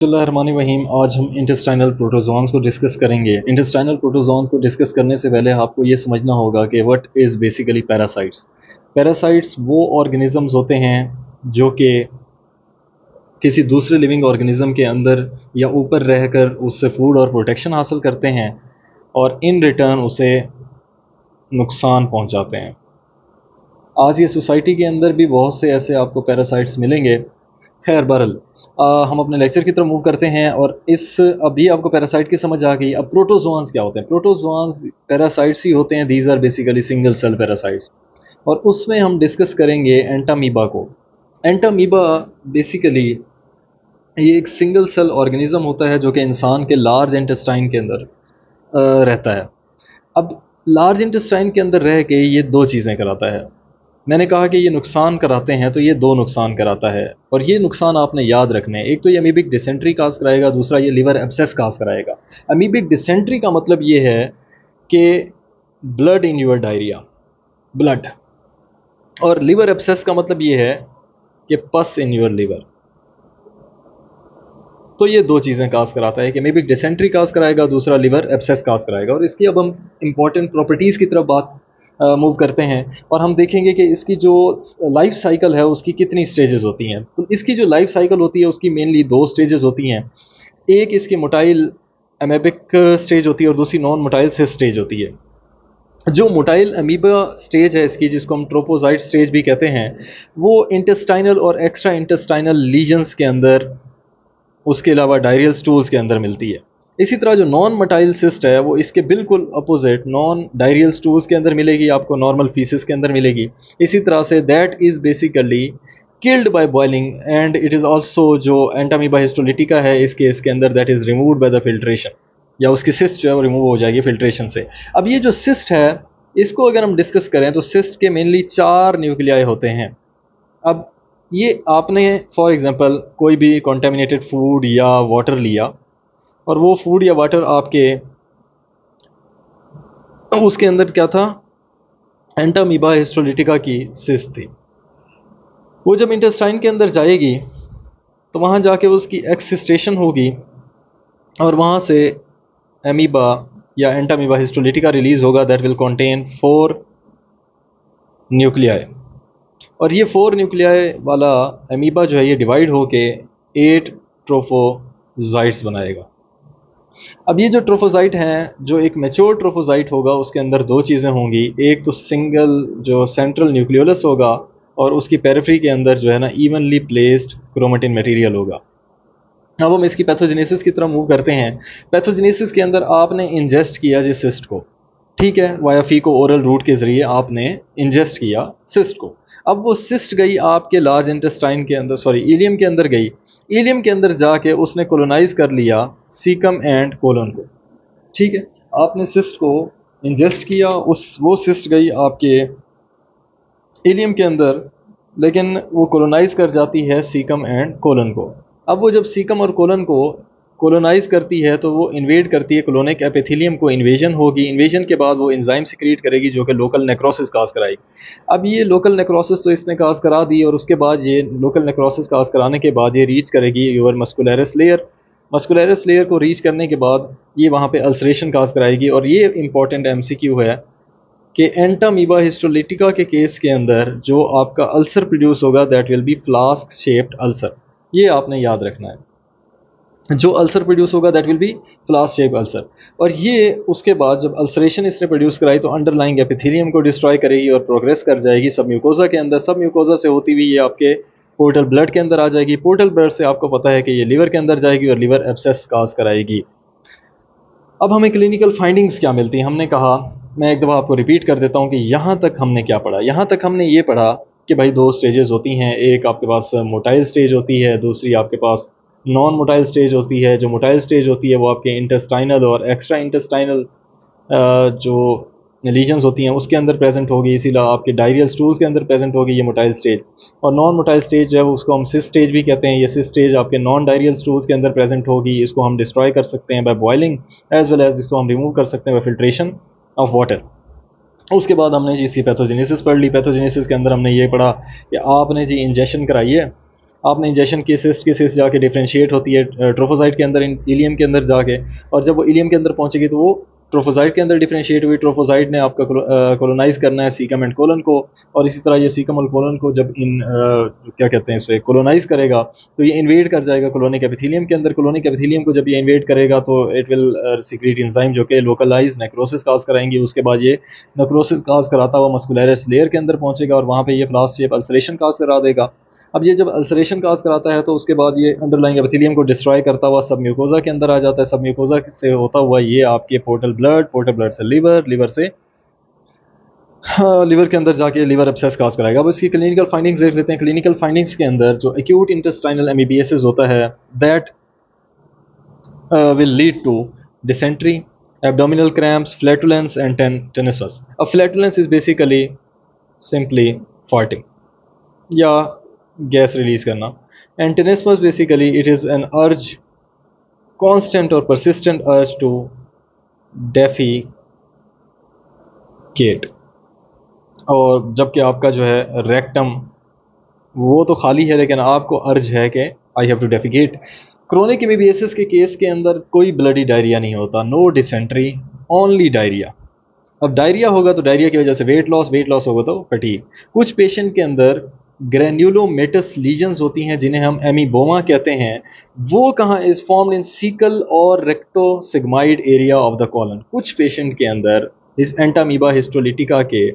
बिस्मिल्लाहिर्रहमानिर्रहीम। आज हम इंटेस्टाइनल प्रोटोजोआंस को डिस्कस करेंगे। इंटेस्टाइनल प्रोटोजोआंस को डिस्कस करने से पहले आपको ये समझना होगा कि what is basically parasites. Parasites वो ऑर्गेनिजम्स होते हैं जो कि किसी दूसरे लिविंग ऑर्गेनिज्म के अंदर या ऊपर रहकर उससे फूड और प्रोटेक्शन हासिल करते हैं और इन रिटर्न उसे नुकसान पहुंचाते हैं। आज ये सोसाइटी के अंदर भी बहुत से ऐसे आपको पैरासाइट्स मिलेंगे। खैर बहरल हम अपने लेक्चर की तरफ मूव करते हैं और अभी आपको पैरासाइट की समझ आ गई। अब प्रोटोजोआंस क्या होते हैं? प्रोटोजोआंस पैरासाइट्स ही होते हैं। These are basically single cell parasites और उसमें हम डिस्कस करेंगे एंटामीबा को। एंटामीबा बेसिकली ये एक सिंगल सेल ऑर्गेनिज्म होता है जो कि इंसान के लार्ज इंटेस्टाइन के अंदर रहता है। अब लार्ज इंटेस्टाइन के अंदर रह के ये दो चीज़ें कराता है। मैंने कहा कि ये नुकसान कराते हैं, तो ये दो नुकसान कराता है और ये नुकसान आपने याद रखने हैं। एक तो ये अमीबिक डिसेंट्री काज कराएगा, दूसरा ये लिवर एब्सेस काज कराएगा। अमीबिक डिसेंट्री का मतलब ये है कि blood in your diarrhoea, blood, और लिवर एब्सेस का मतलब ये है कि पस इन योर लिवर। तो ये दो चीज़ें काज कराता है कि अमीबिक डिसेंट्री काज कराएगा, दूसरा लिवर एब्सेस काज कराएगा। और इसकी अब हम इंपॉर्टेंट प्रॉपर्टीज़ की तरफ बात मूव करते हैं और हम देखेंगे कि इसकी जो लाइफ साइकिल है उसकी कितनी स्टेजेस होती हैं। तो इसकी जो लाइफ साइकिल होती है उसकी मेनली दो स्टेजेस होती हैं। एक इसकी मोटाइल अमेबिक स्टेज होती है और दूसरी नॉन मोटाइल सिस स्टेज होती है। जो मोटाइल अमीबा स्टेज है इसकी, जिसको हम ट्रोपोजाइट स्टेज भी कहते हैं, वो इंटेस्टाइनल और एक्स्ट्रा इंटेस्टाइनल लीजन्स के अंदर, उसके अलावा डायरियल स्टूल्स के अंदर मिलती है। इसी तरह जो नॉन मोटाइल सिस्ट है वो इसके बिल्कुल अपोजिट नॉन डायरियल स्टूल्स के अंदर मिलेगी, आपको नॉर्मल फीसिस के अंदर मिलेगी। इसी तरह say that is basically killed by boiling and it is also जो एंटामीबा हिस्टोलिटिका है इस केस के अंदर, that is removed by the filtration, या उसकी सिस्ट जो है वो रिमूव हो जाएगी फिल्ट्रेशन से। अब ये जो सिस्ट है इसको अगर हम डिस्कस करें तो सिस्ट के मेनली 4 न्यूक्लियाई होते हैं। अब ये आपने फॉर एग्जांपल कोई भी कॉन्टेमिनेटेड फूड या वाटर लिया और वो फूड या वाटर आपके उसके अंदर क्या था, एंटामीबा हिस्टोलिटिका की सिस्ट थी। वो जब इंटेस्टाइन के अंदर जाएगी तो वहाँ जाके उसकी एक्सिस्टेशन होगी और वहाँ से एमीबा या एंटामीबा हिस्टोलिटिका रिलीज होगा, दैट विल कंटेन 4 न्यूक्लियाई। और ये 4 न्यूक्लियाई वाला अमीबा जो है ये डिवाइड होके 8 ट्रोफोजाइट्स बनाएगा। अब ये जो ट्रोफोजाइट हैं, जो एक मैच्योर ट्रोफोजाइट होगा उसके अंदर दो चीज़ें होंगी। एक तो सिंगल जो सेंट्रल न्यूक्लियोलस होगा और उसकी पेरिफेरी के अंदर जो है ना इवनली प्लेस्ड क्रोमेटिन मटेरियल होगा। अब हम इसकी पैथोजेनेसिस की तरफ मूव करते हैं। पैथोजेनेसिस के अंदर आपने इंजेस्ट किया जिस सिस्ट को, ठीक है, वाया फीको ओरल रूट के ज़रिए आपने इंजेस्ट किया सिस्ट को। अब वो सिस्ट गई आपके लार्ज इंटेस्टाइन के अंदर, सॉरी इलियम के अंदर गई। इलियम के अंदर जाके उसने कोलोनाइज कर लिया सीकम एंड कोलन को, ठीक है। आपने सिस्ट को इंजेस्ट किया, वो सिस्ट गई आपके इलियम के अंदर, लेकिन वो कोलोनाइज कर जाती है सीकम एंड कोलन को। अब वो जब सीकम और कोलन को कोलोनाइज करती है तो वो इन्वेड करती है कोलोनिक एपिथेलियम को, इन्वेजन होगी। इन्वेजन के बाद वो एंजाइम सिक्रीट करेगी जो कि लोकल नेक्रोसिस काज कराएगी। अब ये लोकल नेक्रोसिस तो इसने काज करा दी और उसके बाद ये लोकल नेक्रोसिस काज कराने के बाद ये रीच करेगी योर मस्कुलरस लेयर। मस्कुलरस लेयर को रीच करने के बाद ये वहाँ पे अल्सरेशन काज कराएगी। और ये इंपॉर्टेंट एमसीक्यू है कि एंटामीबा हिस्टोलिटिका के केस के अंदर जो आपका अल्सर प्रोड्यूस होगा that will be flask shaped ulcer. ये आपने याद रखना है, जो अल्सर प्रोड्यूस होगा that will be flask shape ulcer. और ये उसके बाद जब अल्सरेशन इसने प्रोड्यूस कराई तो अंडरलाइंग एपिथेलियम को डिस्ट्रॉय करेगी और प्रोग्रेस कर जाएगी सब म्यूकोजा के अंदर। सब म्यूकोजा से होती हुई ये आपके पोर्टल ब्लड के अंदर आ जाएगी। पोर्टल ब्लड से आपको पता है कि ये लिवर के अंदर जाएगी और लिवर एब्सेस काज कराएगी। अब हमें क्लिनिकल फाइंडिंग्स क्या मिलती हैं? हमने कहा, मैं एक दफ़ा आपको रिपीट कर देता हूँ कि यहाँ तक हमने क्या पढ़ा। यहाँ तक हमने ये पढ़ा कि भाई दो स्टेजेस होती हैं, एक आपके पास मोटाइल स्टेज होती है, दूसरी आपके पास नॉन मोटाइल स्टेज होती है। जो मोटाइल स्टेज होती है वो आपके इंटेस्टाइनल और एक्स्ट्रा इंटेस्टाइनल जो लीजन्स होती हैं उसके अंदर प्रेजेंट होगी, इसीलिए आपके डायरियल स्टूल्स के अंदर प्रेजेंट होगी ये मोटाइल स्टेज। और नॉन मोटाइल स्टेज जो है उसको हम सिस स्टेज भी कहते हैं। ये सिस स्टेज आपके नॉन डायरियल स्टूल्स के अंदर प्रेजेंट होगी। इसको हम डिस्ट्रॉय कर सकते हैं by boiling as well as इसको हम रिमूव कर सकते हैं बाय फिल्ट्रेशन ऑफ वाटर। उसके बाद हमने जी इसकी पैथोजेनेसिस पढ़ ली। पैथोजेनेसिस के अंदर हमने ये पढ़ा कि आपने जी इंजेक्शन कराई है आपने इंजेक्शन की सिस्ट जाके डिफ्रेंशिएट होती है ट्रोफोसाइट के अंदर, इलियम के अंदर जाके, और जब वो इलियम के अंदर पहुंचेगी तो वो ट्रोफोसाइट के अंदर डिफ्रेंशिएट हुई। ट्रोफोसाइट ने आपका कोलोनाइज करना है सीकम एंड कोलन को, और इसी तरह ये सीकम और कोलन को जब क्या कहते हैं इसे कोलोनाइज करेगा तो ये इन्वेड कर जाएगा कॉलोनिक एपिथेलियम के अंदर। कॉलोनिक एपिथेलियम को जब ये इन्वेड करेगा तो इट विल सीक्रेट एंजाइम जो कि लोकलाइज नेक्रोसिस काज कराएंगे। उसके बाद ये नेक्रोसिस काज कराता हुआ मस्कुलरस लेयर के अंदर पहुंचेगा और वहाँ पे ये फ्लास्ट शेप अल्सरेशन काज करा देगा। अब ये जब अल्सरेशन काज कराता है तो उसके बाद ये अंडरलाइंग एपिथेलियम को डिस्ट्रॉय करता हुआ सब म्यूकोजा के अंदर आ जाता है। सब म्यूकोजा से होता हुआ ये आपके पोर्टल ब्लड से लिवर से लिवर के अंदर जाके लिवर एब्सेस काज कराएगा। अब इसकी क्लिनिकल फाइंडिंग्स देख लेते हैं। क्लिनिकल फाइंडिंग्स के अंदर जो एक्यूट इंटेस्टाइनल एमीबियासिस होता है that will lead to dysentery, abdominal cramps, flatulence and tenesmus. अब flatulence is basically simply farting या गैस रिलीज करना, and tenesmus basically it is an urge, constant और परसिस्टेंट अर्ज टू डेफिकेट। और जबकि आपका जो है रेक्टम वो तो खाली है लेकिन आपको अर्ज है कि I have to defecate. Chronic amoebiasis के केस के अंदर कोई ब्लडी डायरिया नहीं होता, नो डिसेंट्री, ओनली डायरिया। अब डायरिया होगा तो डायरिया की वजह से वेट लॉस होगा तो फटीग। कुछ पेशेंट के अंदर ग्रेन्युलोमेटस लीजन्स होती हैं जिन्हें हम एमीबोमा कहते हैं। वो कहाँ इज फॉर्म्ड इन सीकल और रेक्टोसिग्माइड एरिया ऑफ द कॉलन। कुछ पेशेंट के अंदर इस एंटामीबा हिस्टोलिटिका के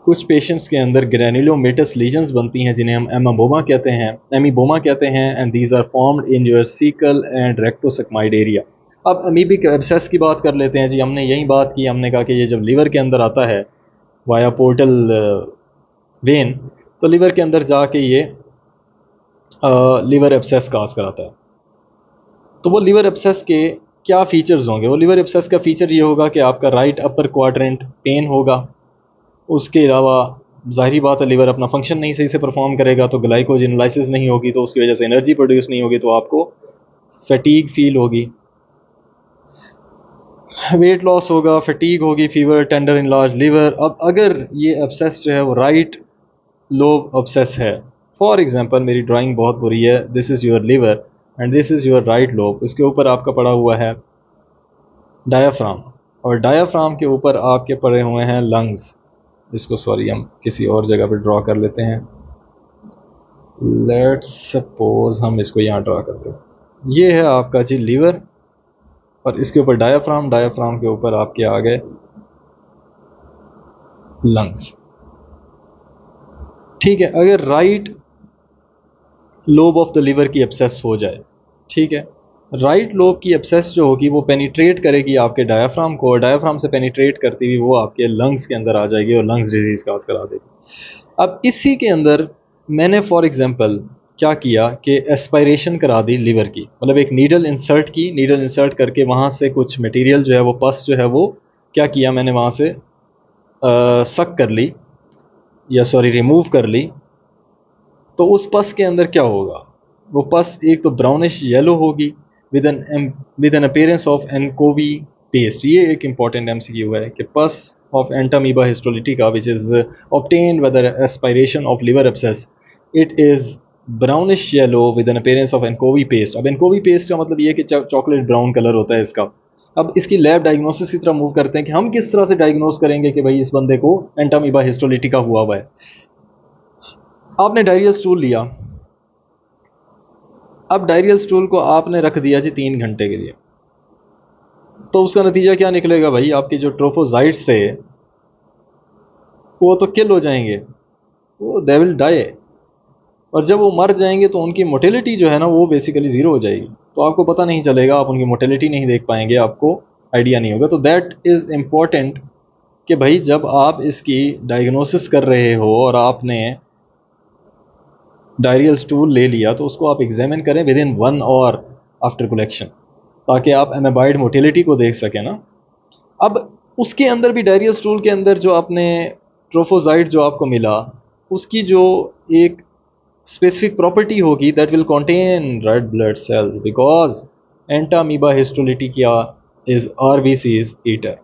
कुछ पेशेंट्स के अंदर ग्रेन्युलोमेटस लीजन्स बनती हैं जिन्हें हम एमीबोमा कहते हैं and these are formed in your caecal and rectosigmoid area. अब अमीबिक एब्सेस की बात कर लेते हैं जी। हमने यही बात की, हमने कहा कि ये जब लीवर के अंदर आता है वाया पोर्टल वेन तो लीवर के अंदर जाके ये लीवर एब्सेस काज कराता है। तो वो लीवर एब्सेस के क्या फीचर्स होंगे? वो लीवर एब्सेस का फीचर ये होगा कि आपका राइट अपर क्वाड्रेंट पेन होगा। उसके अलावा ज़ाहिरी बात है लीवर अपना फंक्शन नहीं सही से परफॉर्म करेगा तो ग्लाइकोजेनोलाइसिस नहीं होगी, तो उसकी वजह से एनर्जी प्रोड्यूस नहीं होगी, तो आपको फटीग फील होगी, वेट लॉस होगा, फटीग होगी, fever, tender in large liver. अब अगर ये एब्सेस जो है वो राइट लोब एब्सेस है, फॉर एग्जांपल मेरी ड्राइंग बहुत बुरी है, this is your liver and this is your right lobe, इसके ऊपर आपका पड़ा हुआ है डायाफ्राम और डायाफ्राम के ऊपर आपके पड़े हुए हैं लंग्स। इसको सॉरी हम किसी और जगह पर ड्रॉ कर लेते हैं। लेट्स सपोज हम इसको यहाँ ड्रॉ करते हैं। ये है आपका जी लीवर और इसके ऊपर डायाफ्राम के ऊपर आपके आ गए लंग्स। ठीक है, अगर right lobe of the liver की एब्सेस हो जाए, ठीक है, राइट लोब की एब्सेस जो होगी वो पेनिट्रेट करेगी आपके डायाफ्राम को और डायाफ्राम से पेनिट्रेट करती हुई वो आपके लंग्स के अंदर आ जाएगी और लंग्स डिजीज काज करा देगी। अब इसी के अंदर मैंने फॉर एग्जांपल क्या किया कि एस्पायरेशन करा दी लिवर की, मतलब एक नीडल इंसर्ट करके वहाँ से कुछ मटेरियल जो है वो पस जो है वो क्या किया मैंने वहाँ से सक कर ली या सॉरी रिमूव कर ली। तो उस पस के अंदर क्या होगा? वो पस एक तो ब्राउनिश येलो होगी with an appearance of anchovy paste. ये एक इंपॉर्टेंट एमसीक्यू है कि pus of Entamoeba histolytica which is obtained by the aspiration of liver abscess, it is brownish yellow with an appearance of anchovy paste. अब anchovy paste का मतलब ये कि chocolate brown colour होता है इसका। अब इसकी लैब डायग्नोसिस की तरफ मूव करते हैं कि हम किस तरह से डायग्नोस करेंगे कि भाई इस बंदे को एंटामीबा हिस्टोलिटिका हुआ है। आपने डायरियल स्टूल लिया, अब डायरियल स्टूल को आपने रख दिया जी 3 घंटे के लिए, तो उसका नतीजा क्या निकलेगा भाई? आपके जो ट्रोफोजाइट्स थे वो तो किल हो जाएंगे, वो दे विल डाई। और जब वो मर जाएंगे तो उनकी मोटिलिटी जो है ना वो बेसिकली ज़ीरो हो जाएगी, तो आपको पता नहीं चलेगा, आप उनकी मोटिलिटी नहीं देख पाएंगे, आपको आइडिया नहीं होगा। तो दैट इज़ इम्पॉर्टेंट कि भाई जब आप इसकी डायग्नोसिस कर रहे हो और आपने डायरियल स्टूल ले लिया तो उसको आप एग्जामिन करें with in 1 hour after collection, ताकि आप एमेबाइड मोटिलिटी को देख सकें ना। अब उसके अंदर भी डायरियल स्टूल के अंदर जो आपने ट्रोफोजाइट जो आपको मिला उसकी जो एक स्पेसिफिक प्रॉपर्टी होगी that will contain red blood cells because Entamoeba histolytica is RBCs eater.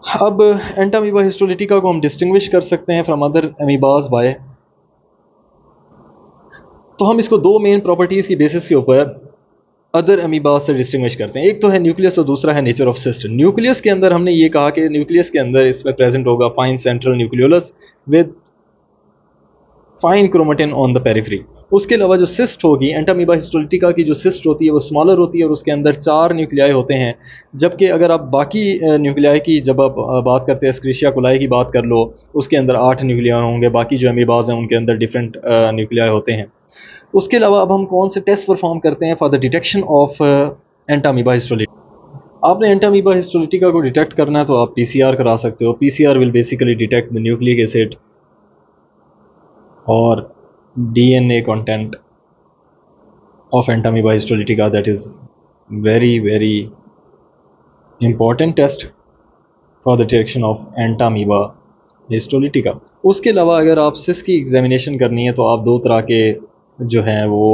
अब एंटामीबा हिस्टोलिटिका को हम डिस्टिंग्विश कर सकते हैं फ्रॉम अदर अमीबाज बाय, तो हम इसको दो मेन प्रॉपर्टीज़ की बेसिस के ऊपर अदर अमीबाज से डिस्टिंग्विश करते हैं। एक तो है न्यूक्लियस और दूसरा है नेचर ऑफ सिस्ट। न्यूक्लियस के अंदर हमने ये कहा कि न्यूक्लियस के अंदर इसमें प्रेजेंट होगा fine central nucleolus with fine chromatin on the periphery. उसके अलावा जो सिस्ट होगी एंटामीबा हिस्टोलिटिका की, जो सिस्ट होती है वो स्मॉलर होती है और उसके अंदर 4 न्यूक्लियाई होते हैं। जबकि अगर आप बाकी न्यूक्लियाई की जब आप बात करते हैं, स्क्रीशिया कोलाई की बात कर लो, उसके अंदर 8 न्यूक्लियाई होंगे। बाकी जो अमीबाज हैं उनके अंदर डिफरेंट न्यूक्लियाई होते हैं। उसके अलावा अब हम कौन से टेस्ट परफॉर्म करते हैं for the detection of Entamoeba histolytica. आपने एंटामीबा हिस्टोलिटिका को डिटेक्ट करना है तो आप पीसीआर करा सकते हो। PCR will basically detect the nucleic acid और DNA content of Entamoeba histolytica. That is very very important test for the detection of Entamoeba histolytica. उसके अलावा अगर आप सिस की एग्जामिनेशन करनी है तो आप दो तरह के जो हैं वो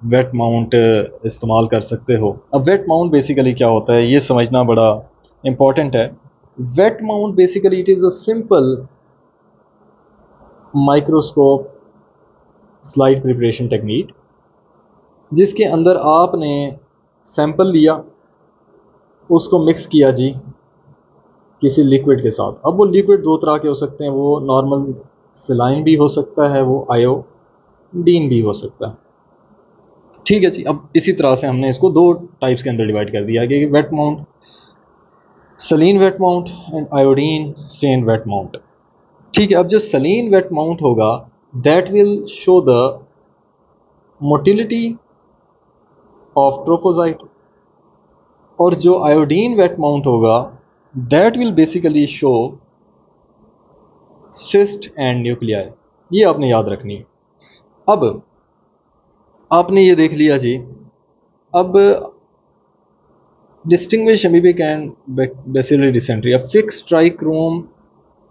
वेट माउंट इस्तेमाल कर सकते हो। अब वेट माउंट बेसिकली क्या होता है ये समझना बड़ा इम्पॉर्टेंट है। Wet mount basically it is a simple microscope slide preparation technique जिसके अंदर आपने सैंपल लिया, उसको मिक्स किया जी किसी लिक्विड के साथ। अब वो लिक्विड दो तरह के हो सकते हैं, वो नॉर्मल सलाइन भी हो सकता है, वो आयोडीन भी हो सकता है। ठीक है जी। अब इसी तरह से हमने इसको दो टाइप्स के अंदर डिवाइड कर दिया कि wet mount, saline wet mount and iodine stain wet mount. ठीक है। अब जो सलीन वेट माउंट होगा that will show the motility of trophozoite, और जो आयोडीन वेट माउंट होगा that will basically show cyst and nuclei. ये आपने याद रखनी है। अब आपने ये देख लिया जी। अब distinguish amoebic and bacillary dysentery. अब फिक्स ट्राइक्रोम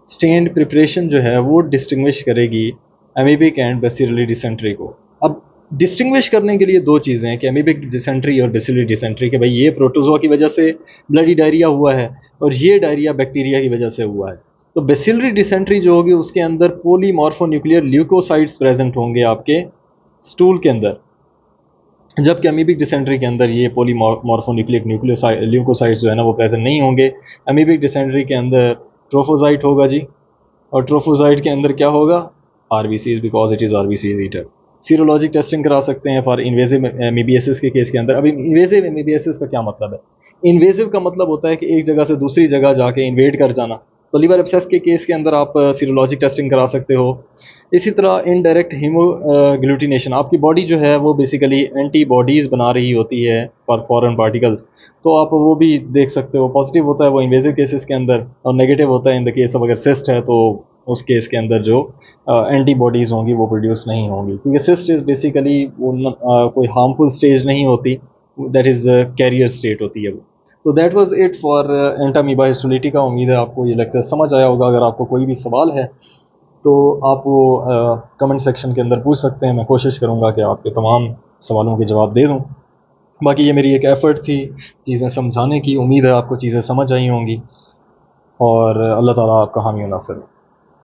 स्टेन्ड प्रिपरेशन जो है वो डिस्टिंग्विश करेगी अमीबिक एंड बेसिलरी डिसेंट्री को। अब डिस्टिंग्विश करने के लिए दो चीज़ें हैं कि अमीबिक डिसेंट्री और बेसिलरी डिसेंट्री, के भाई ये प्रोटोजोआ की वजह से ब्लडी डायरिया हुआ है और ये डायरिया बैक्टीरिया की वजह से हुआ है। तो बेसिलरी डिसेंट्री जो होगी उसके अंदर पोलीमॉर्फोन्यूक्लियर ल्यूकोसाइड्स प्रेजेंट होंगे आपके स्टूल के अंदर, जबकि अमीबिक डिसेंट्री के अंदर ये पोलीमॉर्फोन्यूक्लिक ल्यूकोसाइड्स जो है ना वो प्रेजेंट नहीं होंगे। अमीबिक डिसेंट्री के अंदर ट्रोफोजाइट होगा जी, और ट्रोफोजाइट के अंदर क्या होगा, RBCs, because it is RBCs eater. सीरोलॉजिक testing करा सकते हैं फॉर इन्वेजिव एमीबियासिस के केस के अंदर। अब इन्वेजिव एमीबियासिस का क्या मतलब है? इन्वेजिव का मतलब होता है कि एक जगह से दूसरी जगह जाके इन्वेड कर जाना। तो लीवर एब्सेस के केस के अंदर आप सीरोलॉजिक टेस्टिंग करा सकते हो। इसी तरह इनडायरेक्ट हीमोग्लूटिनेशन, आपकी बॉडी जो है वो बेसिकली एंटीबॉडीज़ बना रही होती है फॉर फॉरेन पार्टिकल्स, तो आप वो भी देख सकते हो। पॉजिटिव होता है वो इन्वेजिव केसेस के अंदर, और नेगेटिव होता है इन द केस ऑफ अगर सिस्ट है तो उस केस के अंदर जो एंटीबॉडीज़ होंगी वो प्रोड्यूस नहीं होंगी, क्योंकि सिस्ट इज़ बेसिकली कोई हार्मफुल स्टेज नहीं होती, दैट इज़ कैरियर स्टेट होती है वो। तो that was it for Entamoeba histolytica. उम्मीद है आपको ये लेक्चर समझ आया होगा। अगर आपको कोई भी सवाल है तो आप वो कमेंट सेक्शन के अंदर पूछ सकते हैं। मैं कोशिश करूँगा कि आपके तमाम सवालों के जवाब दे दूँ। बाकी ये मेरी एक एफ़र्ट थी चीज़ें समझाने की। उम्मीद है आपको चीज़ें समझ आई होंगी, और अल्लाह ताला आपका हामी व नासिर।